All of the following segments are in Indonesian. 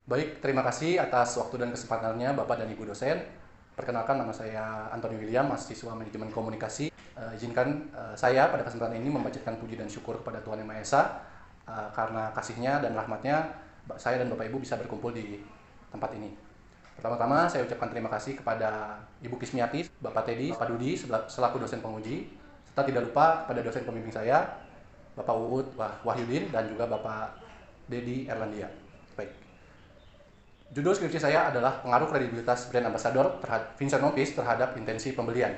Baik, terima kasih atas waktu dan kesempatannya Bapak dan Ibu dosen. Perkenalkan, nama saya Anthony William, mahasiswa Manajemen Komunikasi. Izinkan saya pada kesempatan ini membacakan puji dan syukur kepada Tuhan Yang Maha Esa karena kasihnya dan rahmatnya saya dan Bapak Ibu bisa berkumpul di tempat ini. Pertama-tama saya ucapkan terima kasih kepada Ibu Kismiati, Bapak Teddy, Pak Dudi selaku dosen penguji, serta tidak lupa kepada dosen pembimbing saya, Bapak Uud Wahyudin dan juga Bapak Dedi Erlandia. Baik. Judul skripsi saya adalah pengaruh kredibilitas brand ambassador terhadap Vincent Rompis terhadap intensi pembelian.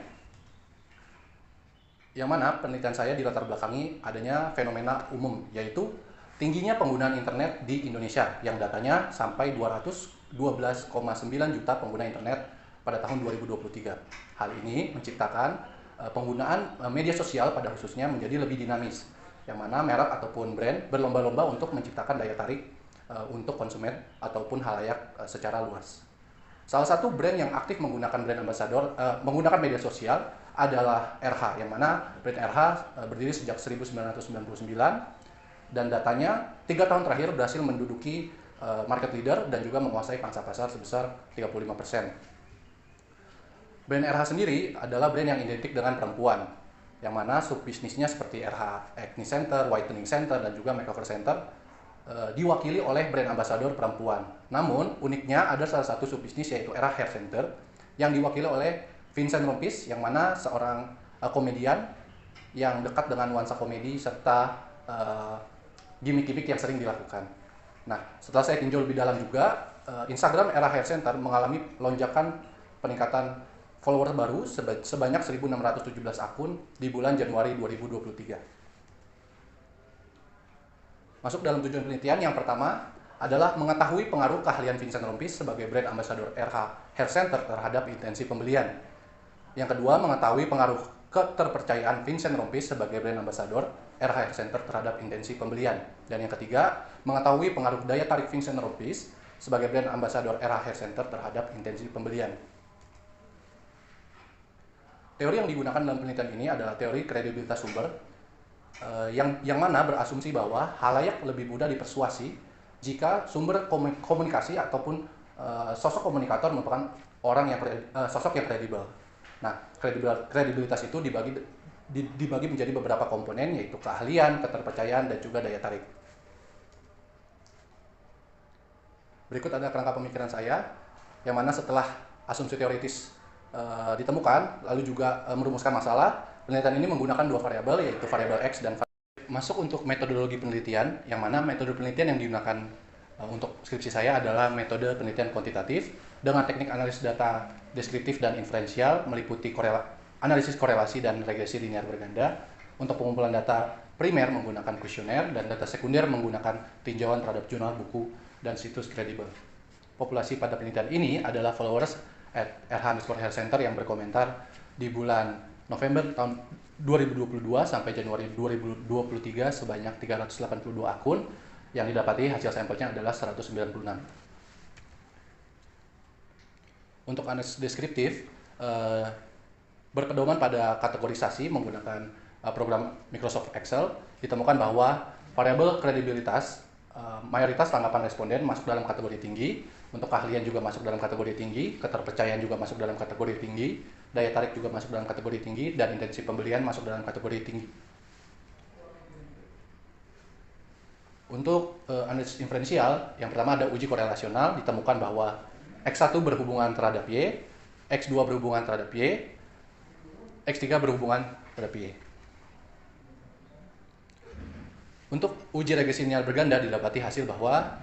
Yang mana penelitian saya dilatar belakangi adanya fenomena umum, yaitu tingginya penggunaan internet di Indonesia yang datanya sampai 212,9 juta pengguna internet pada tahun 2023. Hal ini menciptakan penggunaan media sosial pada khususnya menjadi lebih dinamis, yang mana merek ataupun brand berlomba-lomba untuk menciptakan daya tarik untuk konsumen ataupun halayak secara luas. Salah satu brand yang aktif menggunakan brand ambassador, menggunakan media sosial adalah RH, yang mana brand RH berdiri sejak 1999 dan datanya 3 tahun terakhir berhasil menduduki market leader dan juga menguasai pangsa pasar sebesar 35%. Brand RH sendiri adalah brand yang identik dengan perempuan, yang mana subbisnisnya seperti RH Acne Center, Whitening Center, dan juga Makeover Center diwakili oleh brand ambassador perempuan. Namun uniknya ada salah satu subbisnis yaitu RH Hair Center yang diwakili oleh Vincent Rompis, yang mana seorang komedian yang dekat dengan nuansa komedi serta gimmick-gimmick yang sering dilakukan. Nah, setelah saya tinjau lebih dalam juga, Instagram RH Hair Center mengalami lonjakan peningkatan follower baru sebanyak 1.617 akun di bulan Januari 2023. Masuk dalam tujuan penelitian, yang pertama adalah mengetahui pengaruh keahlian Vincent Rompis sebagai brand ambassador RH Hair Center terhadap intensi pembelian. Yang kedua, mengetahui pengaruh keterpercayaan Vincent Rompis sebagai brand ambassador RH Hair Center terhadap intensi pembelian. Dan yang ketiga, mengetahui pengaruh daya tarik Vincent Rompis sebagai brand ambassador RH Hair Center terhadap intensi pembelian. Teori yang digunakan dalam penelitian ini adalah teori kredibilitas sumber, yang mana berasumsi bahwa halayak lebih mudah dipersuasi jika sumber komunikasi ataupun sosok komunikator merupakan orang yang sosok yang kredibel. Nah, kredibilitas itu dibagi menjadi beberapa komponen, yaitu keahlian, keterpercayaan, dan juga daya tarik. Berikut ada kerangka pemikiran saya, yang mana setelah asumsi teoritis ditemukan, lalu juga merumuskan masalah. Penelitian ini menggunakan 2 variabel, yaitu variabel X dan masuk untuk metodologi penelitian, yang mana metode penelitian yang digunakan untuk skripsi saya adalah metode penelitian kuantitatif dengan teknik analisis data deskriptif dan inferensial, meliputi analisis korelasi dan regresi linear berganda. Untuk pengumpulan data primer menggunakan kuesioner dan data sekunder menggunakan tinjauan terhadap jurnal, buku, dan situs kredibel. Populasi pada penelitian ini adalah followers at RH_Hair Center yang berkomentar di bulan November tahun 2022 sampai Januari 2023 sebanyak 382 akun, yang didapati hasil sampelnya adalah 196. Untuk analisis deskriptif, berpedoman pada kategorisasi menggunakan program Microsoft Excel, ditemukan bahwa variabel kredibilitas, mayoritas tanggapan responden masuk dalam kategori tinggi, untuk keahlian juga masuk dalam kategori tinggi, keterpercayaan juga masuk dalam kategori tinggi, daya tarik juga masuk dalam kategori tinggi, dan intensi pembelian masuk dalam kategori tinggi. Untuk analisis inferensial, yang pertama ada uji korelasional, ditemukan bahwa X1 berhubungan terhadap Y, X2 berhubungan terhadap Y, X3 berhubungan terhadap Y. Untuk uji regresi linear berganda didapati hasil bahwa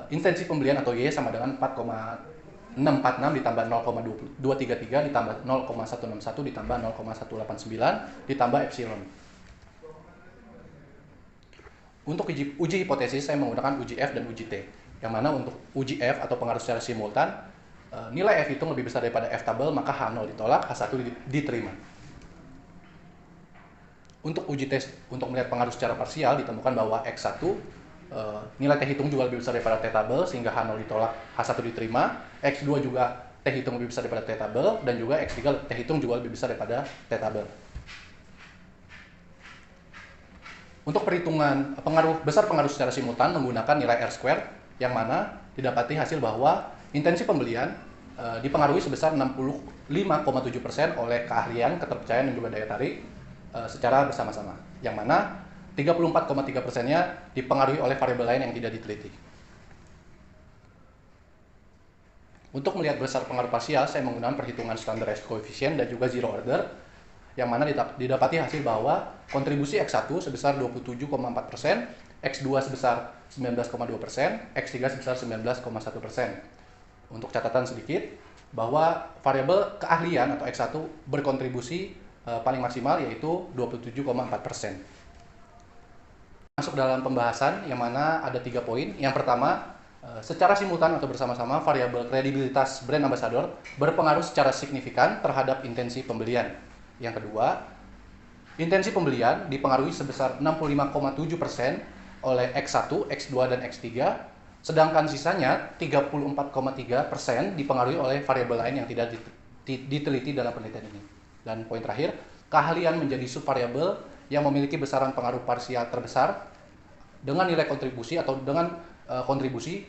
intensi pembelian atau Y sama dengan 4,646 ditambah 0,233 ditambah 0,161 ditambah 0,189 ditambah epsilon. Untuk uji hipotesis saya menggunakan uji F dan uji T, yang mana untuk uji F atau pengaruh secara simultan, nilai F itu lebih besar daripada F tabel, maka H0 ditolak, H1 diterima. Untuk uji tes untuk melihat pengaruh secara parsial ditemukan bahwa X1 nilai T hitung juga lebih besar daripada T tabel sehingga H0 ditolak, H1 diterima. X2 juga T hitung lebih besar daripada T tabel, dan juga X3 T hitung juga lebih besar daripada T tabel. Untuk perhitungan besar pengaruh secara simultan menggunakan nilai R-square, yang mana didapati hasil bahwa intensi pembelian dipengaruhi sebesar 65,7% oleh keahlian, keterpercayaan, dan juga daya tarik secara bersama-sama. Yang mana 34,3%-nya dipengaruhi oleh variabel lain yang tidak diteliti. Untuk melihat besar pengaruh parsial, saya menggunakan perhitungan standardized coefficient dan juga zero order, yang mana didapati hasil bahwa kontribusi X1 sebesar 27,4%, X2 sebesar 19,2%, X3 sebesar 19,1%. Untuk catatan sedikit, bahwa variabel keahlian atau X1 berkontribusi paling maksimal yaitu 27,4%. Masuk dalam pembahasan yang mana ada 3 poin. Yang pertama, secara simultan atau bersama-sama variabel kredibilitas brand ambassador berpengaruh secara signifikan terhadap intensi pembelian. Yang kedua, intensi pembelian dipengaruhi sebesar 65,7% oleh X1, X2, dan X3, sedangkan sisanya 34,3% dipengaruhi oleh variabel lain yang tidak diteliti dalam penelitian ini. Dan poin terakhir, keahlian menjadi subvariabel yang memiliki besaran pengaruh parsial terbesar dengan nilai kontribusi atau dengan kontribusi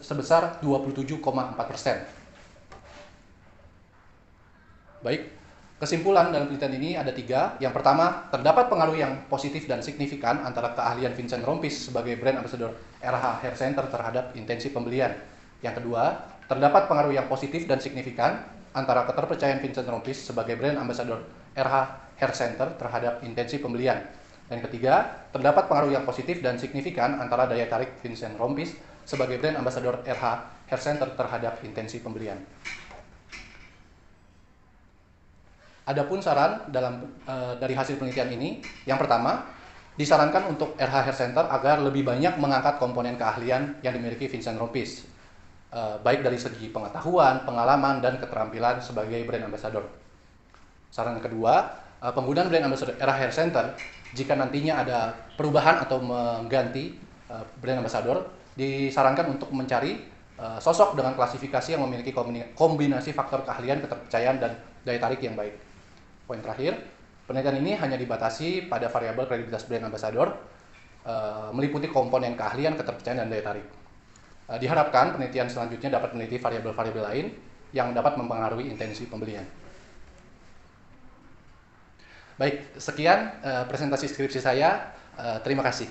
sebesar 27,4%. Baik. Kesimpulan dalam penelitian ini ada 3. Yang pertama, terdapat pengaruh yang positif dan signifikan antara keahlian Vincent Rompis sebagai brand ambassador RH Hair Center terhadap intensi pembelian. Yang kedua, terdapat pengaruh yang positif dan signifikan antara keterpercayaan Vincent Rompis sebagai brand ambassador RH Hair Center terhadap intensi pembelian. Dan ketiga, terdapat pengaruh yang positif dan signifikan antara daya tarik Vincent Rompis sebagai brand ambassador RH Hair Center terhadap intensi pembelian. Adapun saran dari hasil penelitian ini, yang pertama, disarankan untuk RH Hair Center agar lebih banyak mengangkat komponen keahlian yang dimiliki Vincent Rompis, baik dari segi pengetahuan, pengalaman, dan keterampilan sebagai brand ambassador. Saran yang kedua, penggunaan brand ambassador RH Hair Center, jika nantinya ada perubahan atau mengganti brand ambassador, disarankan untuk mencari sosok dengan klasifikasi yang memiliki kombinasi faktor keahlian, keterpercayaan, dan daya tarik yang baik. Poin terakhir, penelitian ini hanya dibatasi pada variabel kredibilitas brand ambassador, meliputi komponen keahlian, keterpercayaan, dan daya tarik. Diharapkan penelitian selanjutnya dapat meneliti variabel-variabel lain yang dapat mempengaruhi intensi pembelian. Baik, sekian presentasi skripsi saya. Terima kasih.